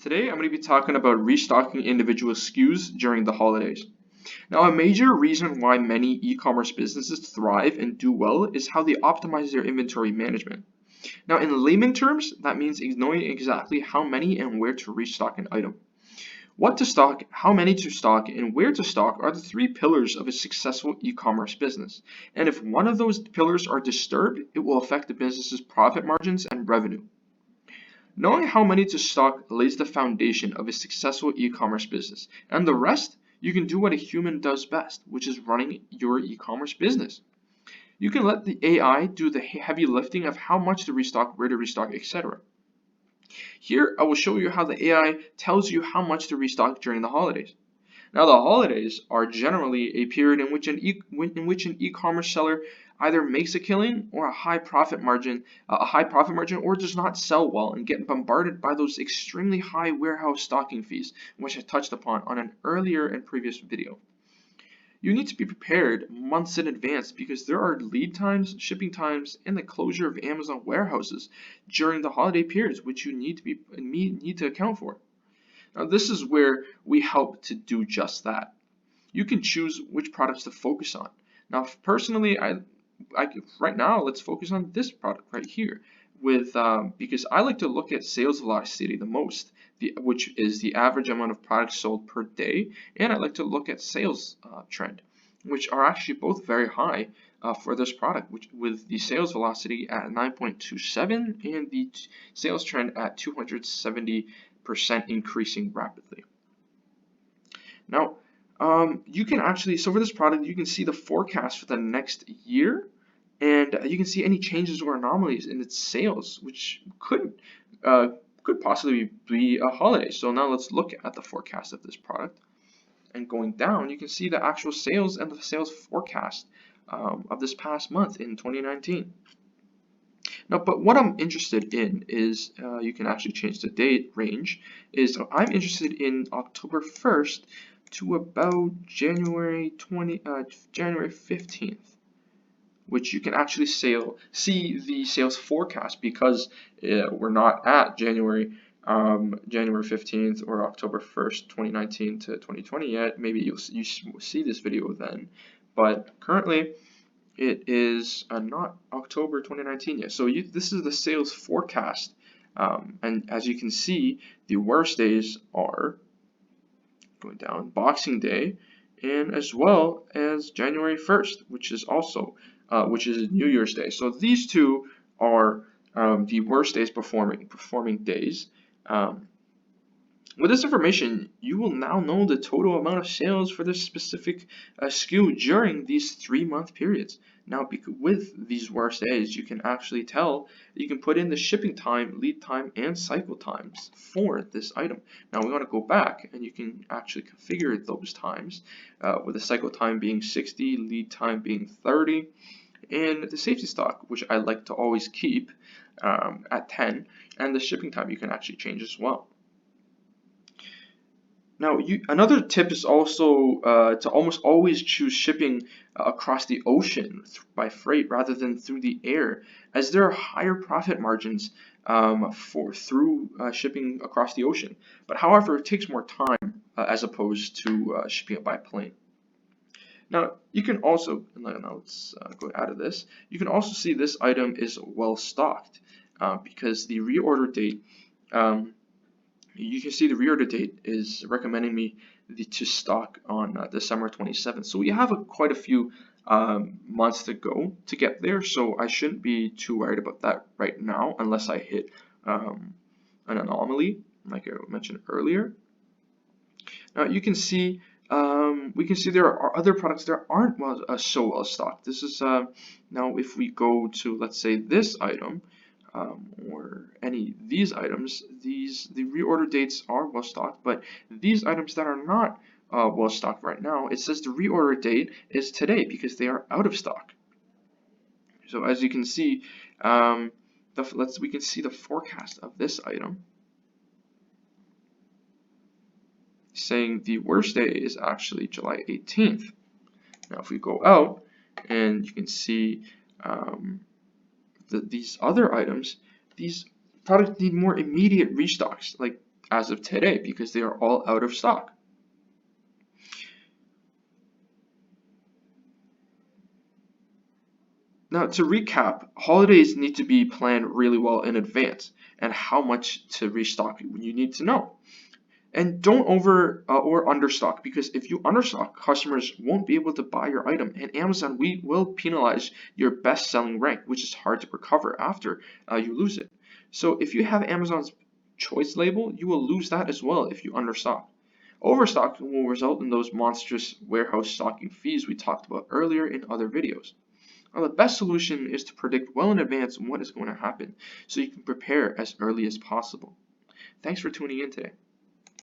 Today, I'm going to be talking about restocking individual SKUs during the holidays. Now, a major reason why many e-commerce businesses thrive and do well is how they optimize their inventory management. Now, in layman terms, that means knowing exactly how many and where to restock an item. What to stock, how many to stock, and where to stock are the three pillars of a successful e-commerce business. And if one of those pillars are disturbed, it will affect the business's profit margins and revenue. Knowing how many to stock lays the foundation of a successful e-commerce business, and the rest, you can do what a human does best, which is running your e-commerce business. You can let the AI do the heavy lifting of how much to restock, where to restock, etc. Here, I will show you how the AI tells you how much to restock during the holidays. Now, the holidays are generally a period in which an e-commerce seller either makes a killing or a high profit margin, or does not sell well and get bombarded by those extremely high warehouse stocking fees, which I touched upon on an earlier and previous video. You need to be prepared months in advance because there are lead times, shipping times, and the closure of Amazon warehouses during the holiday periods, which you need to account for. Now, this is where we help to do just that. You can choose which products to focus on. Now, personally, right now, let's focus on this product right here, because I like to look at sales velocity the most, which is the average amount of products sold per day, and I like to look at sales trend, which are actually both very high for this product, with the sales velocity at 9.27 and the sales trend at 270% increasing rapidly. Now, you can actually, so for this product, you can see the forecast for the next year, and you can see any changes or anomalies in its sales, which could possibly be a holiday. So now let's look at the forecast of this product. And going down, you can see the actual sales and the sales forecast of this past month in 2019. Now, but what I'm interested in is, you can actually change the date range, is I'm interested in October 1st to about January 15th, which you can actually see the sales forecast because we're not at January 15th or October 1st, 2019 to 2020 yet. Maybe you see this video then, but currently it is not October 2019 yet. So this is the sales forecast, and as you can see, the worst days are going down Boxing Day, and as well as January 1st, which is New Year's Day. So these two are the worst days performing days. With this information, you will now know the total amount of sales for this specific SKU during these 3-month periods. Now, with these worst days, you can actually you can put in the shipping time, lead time, and cycle times for this item. Now, we want to go back, and you can actually configure those times, with the cycle time being 60, lead time being 30, and the safety stock, which I like to always keep at 10, and the shipping time you can actually change as well. Now, another tip is also to almost always choose shipping across the ocean by freight rather than through the air, as there are higher profit margins through shipping across the ocean. But however, it takes more time as opposed to shipping it by plane. Now, you can also, let's go out of this. You can also see this item is well stocked because the reorder date. You can see the reorder date is recommending me to stock on December 27th. So we have quite a few months to go to get there. So I shouldn't be too worried about that right now, unless I hit an anomaly, like I mentioned earlier. Now you can see we can see there are other products that aren't so well stocked. This is now if we go to, let's say, this item. Or any of these items, the reorder dates are well stocked, but these items that are not well stocked right now, it says the reorder date is today because they are out of stock. So as you can see, we can see the forecast of this item, saying the worst day is actually July 18th. Now if we go out, and you can see these other items, these products need more immediate restocks. Like as of today because they are all out of stock. Now, to recap, holidays need to be planned really well in advance, and how much to restock you need to know. And don't over or understock, because if you understock, customers won't be able to buy your item, and Amazon will penalize your best selling rank, which is hard to recover after you lose it. So if you have Amazon's choice label, you will lose that as well if you understock. Overstock will result in those monstrous warehouse stocking fees we talked about earlier in other videos. Now, the best solution is to predict well in advance what is going to happen so you can prepare as early as possible. Thanks for tuning in today.